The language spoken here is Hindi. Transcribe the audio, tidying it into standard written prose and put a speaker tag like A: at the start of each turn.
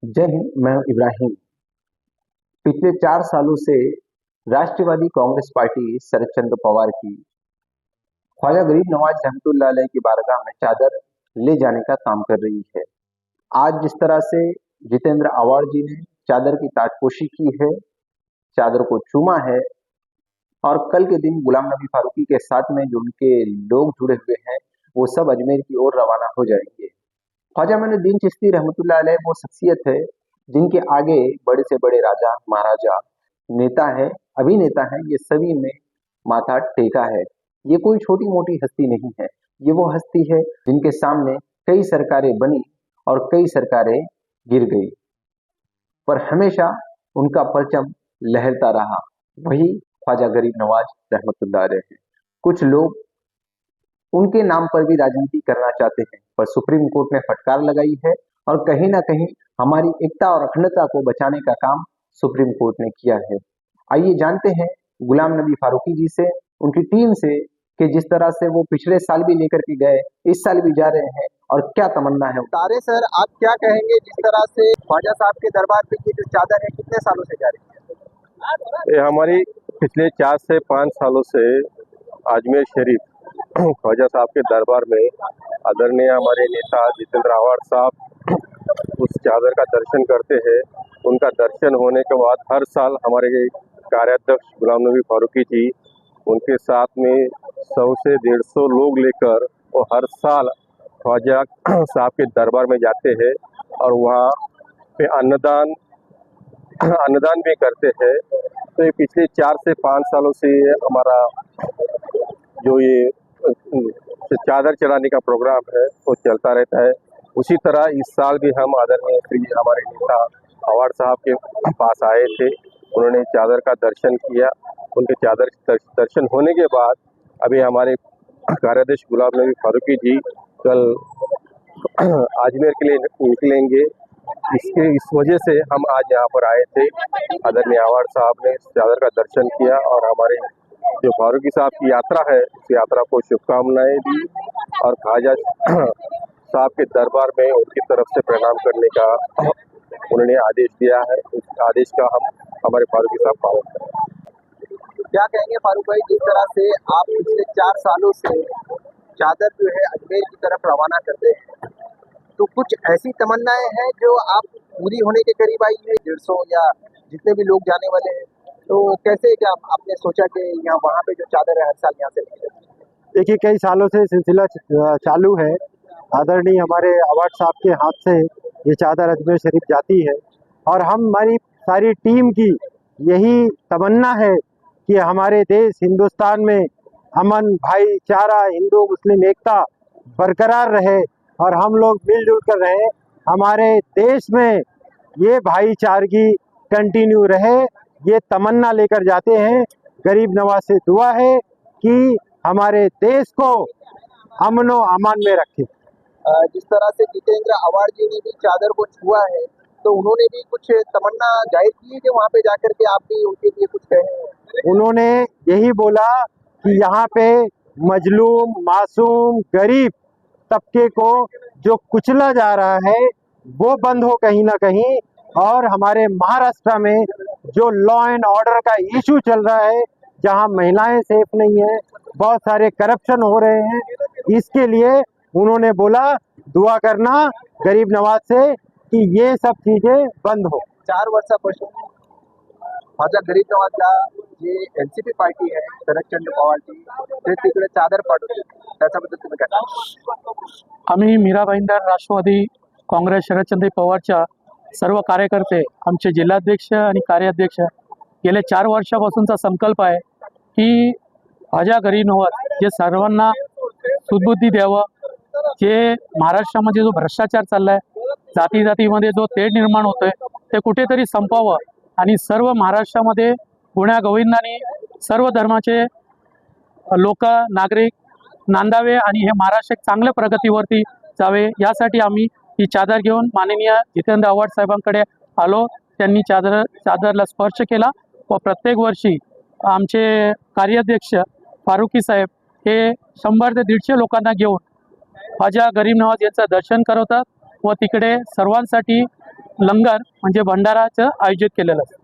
A: जय हिंद। मैं इब्राहिम। पिछले 4 सालों से राष्ट्रवादी कांग्रेस पार्टी शरद चंद्र पवार की ख्वाजा गरीब नवाज रहमतुल्लाह अलैह की बारगाह में चादर ले जाने का काम कर रही है। आज जिस तरह से जितेंद्र आवाड़ जी ने चादर की ताजपोशी की है, चादर को चूमा है, और कल के दिन गुलाम नबी फारूकी के साथ में जो उनके लोग जुड़े हुए हैं वो सब अजमेर की ओर रवाना हो जाएंगे। ख्वाजा मोइनुद्दीन चिश्ती रहमतुल्लाह अलैह वो शख्सियत है जिनके आगे बड़े से बड़े राजा, महाराजा, नेता है, अभिनेता है, ये सभी ने माथा टेका है। ये कोई छोटी मोटी हस्ती नहीं है, ये वो हस्ती है जिनके सामने कई सरकारें बनी और कई सरकारें गिर गई, पर हमेशा उनका परचम लहरता रहा। वही ख्वाजा गरीब नवाज रहमतुल्लाह अलैह है। कुछ लोग उनके नाम पर भी राजनीति करना चाहते हैं, पर सुप्रीम कोर्ट ने फटकार लगाई है और कहीं ना कहीं हमारी एकता और अखंडता को बचाने का काम सुप्रीम कोर्ट ने किया है। आइए जानते हैं गुलाम नबी फारूकी जी से, उनकी टीम से, कि जिस तरह से वो पिछले साल भी लेकर के गए, इस साल भी जा रहे हैं, और क्या तमन्ना है।
B: तारे सर, आप क्या कहेंगे जिस तरह से ख्वाजा साहब के दरबार पे ये जो चादर है कितने सालों से जा रही है?
C: ये हमारी पिछले 4 से 5 सालों से अजमेर शरीफ ख्वाजा साहब के दरबार में आदरणीय हमारे नेता जितेंद्र आवाड़ साहब उस चादर का दर्शन करते हैं। उनका दर्शन होने के बाद हर साल हमारे कार्याध्यक्ष गुलाम नबी फारूकी जी उनके साथ में 100 से 150 लोग लेकर वो हर साल ख्वाजा साहब के दरबार में जाते हैं और वहाँ पे अन्नदान भी करते हैं। तो ये पिछले 4 से 5 सालों से हमारा जो ये चादर चढ़ाने का प्रोग्राम है वो चलता रहता है। उसी तरह इस साल भी हम आदरणीय श्री हमारे नेता आवाड़ साहब के पास आए थे, उन्होंने चादर का दर्शन किया। उनके चादर दर्शन होने के बाद अभी हमारे कार्याध्यक्ष गुलाम नबी फारूकी जी कल अजमेर के लिए निकलेंगे। इस वजह से हम आज यहाँ पर आए थे। आदरणीय आवाड़ साहब ने चादर का दर्शन किया और हमारे जो फारूकी साहब की यात्रा है उस यात्रा को शुभकामनाएं दी और ख्वाजा साहब के दरबार में उनकी तरफ से प्रणाम करने का उन्होंने आदेश दिया है। उस आदेश का हम हमारे फारूकी साहब पालन करें।
B: क्या कहेंगे फारूक भाई, जिस तरह से आप पिछले 4 सालों से चादर जो है अजमेर की तरफ रवाना करते हैं, तो कुछ ऐसी तमन्नाएं हैं जो आप पूरी होने के करीब आई है? 150 या जितने भी लोग जाने वाले हैं, तो कैसे क्या आपने सोचा कि यहाँ वहाँ पे जो चादर है हर साल यहाँ से निकले?
D: देखिए, कई सालों से सिलसिला चालू है। आदरणीय हमारे आवाड़ साहब के हाथ से ये चादर अजमेर शरीफ जाती है और हमारी सारी टीम की यही तमन्ना है कि हमारे देश हिंदुस्तान में अमन, भाईचारा, हिंदू मुस्लिम एकता बरकरार रहे और हम लोग मिलजुल कर रहे। हमारे देश में ये भाईचारगी कंटिन्यू रहे, ये तमन्ना लेकर जाते हैं। गरीब नवाज से दुआ है कि हमारे देश को अमन व अमान में रखे।
B: जिस तरह से जितेंद्र आवाड़ जी ने भी चादर को छुआ है, तो उन्होंने भी कुछ तमन्ना जाहिर की है कि वहाँ पे जाकर के आप भी उनके लिए कुछ कहें?
D: उन्होंने यही बोला कि यहाँ पे मजलूम, मासूम, गरीब तबके को जो कुचला जा रहा है वो बंद हो कहीं ना कहीं, और हमारे महाराष्ट्र में जो लॉ एंड ऑर्डर का इशू चल रहा है, जहाँ महिलाएं सेफ नहीं है, बहुत सारे करप्शन हो रहे हैं, इसके लिए उन्होंने बोला दुआ करना गरीब नवाज से कि ये सब चीजें बंद हो।
B: 4 वर्षापासून ख्वाजा गरीब नवाजला जे एनसीपी पार्टी आहे शरद चंद्र पवारची, ते तिकडे चादर पाठवते, त्याच्याबद्दल तुम्ही काय सांगाल?
E: आम्ही मीरा भाईंदर राष्ट्रवादी काँग्रेस शरदचंद्र पवारच्या सर्व कार्यकर्ते, आमचे जिल्हाध्यक्ष आणि कार्याध्यक्ष गेल्या 4 वर्षापासूनचा संकल्प आहे की ख्वाजा गरीब नवाज जे सर्वांना सुदबुद्धी द्यावं, जे महाराष्ट्रामध्ये जो भ्रष्टाचार चाललाय, जाती जातीमध्ये जो तेढ निर्माण होतोय, ते कुठेतरी संपावं आणि सर्व महाराष्ट्रामध्ये गुण्या गोविंदाने सर्व धर्माचे लोक, नागरिक नांदावे आणि हे महाराष्ट्र एक चांगल्या प्रगतीवरती जावे, यासाठी आम्ही ही चादर घेऊन माननीय जितेंद्र आव्हाड साहेबांकडे आलो। त्यांनी चादरला स्पर्श केला व प्रत्येक वर्षी आमचे कार्याध्यक्ष फारूकी साहेब हे 100 ते 150 लोकांना घेऊन ख्वाजा गरीब नवाज यांचं दर्शन करवतात व तिकडे सर्वांसाठी लंगर म्हणजे भंडाराचं आयोजित केलेलं असतं.